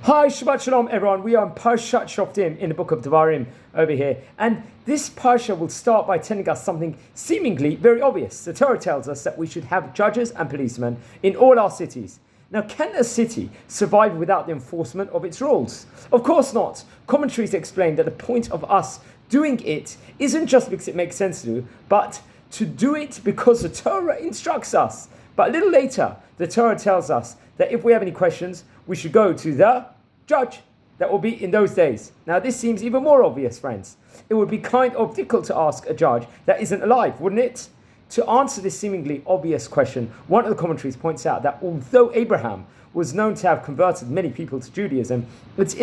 Hi, Shabbat Shalom, everyone. We are on Parshat Shoftim in the book of Devarim over here. And this Parsha will start by telling us something seemingly very obvious. The Torah tells us that we should have judges and policemen in all our cities. Now, can a city survive without the enforcement of its rules? Of course not. Commentaries explain that the point of us doing it isn't just because it makes sense to do, but to do it because the Torah instructs us. But a little later, the Torah tells us that if we have any questions, we should go to the judge that will be in those days. Now, this seems even more obvious, friends. It would be kind of difficult to ask a judge that isn't alive, wouldn't it? To answer this seemingly obvious question, one of the commentaries points out that although Abraham was known to have converted many people to Judaism, it's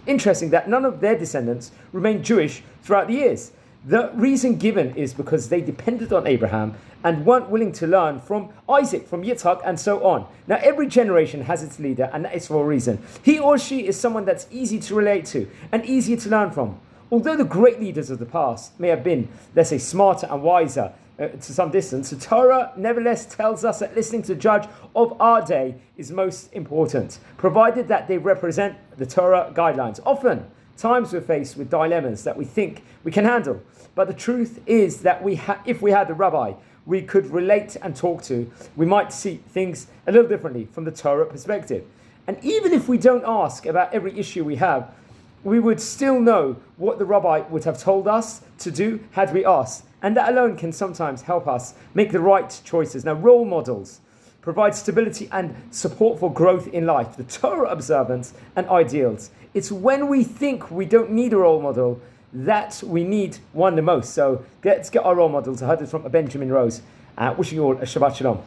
interesting that none of their descendants remained Jewish throughout the years. The reason given is because they depended on Abraham and weren't willing to learn from Isaac, from Yitzhak, and so on. Now, every generation has its leader, and that is for a reason. He or she is someone that's easy to relate to and easier to learn from. Although the great leaders of the past may have been, let's say, smarter and wiser to some distance, the Torah nevertheless tells us that listening to the judge of our day is most important, provided that they represent the Torah guidelines. Often, times we're faced with dilemmas that we think we can handle. But the truth is that if we had a rabbi we could relate and talk to, we might see things a little differently from the Torah perspective. And even if we don't ask about every issue we have, we would still know what the rabbi would have told us to do had we asked. And that alone can sometimes help us make the right choices. Now, role models provide stability and support for growth in life, the Torah observance and ideals. It's when we think we don't need a role model that we need one the most. So let's get our role models. I heard this from Benjamin Rose. Wishing you all a Shabbat Shalom.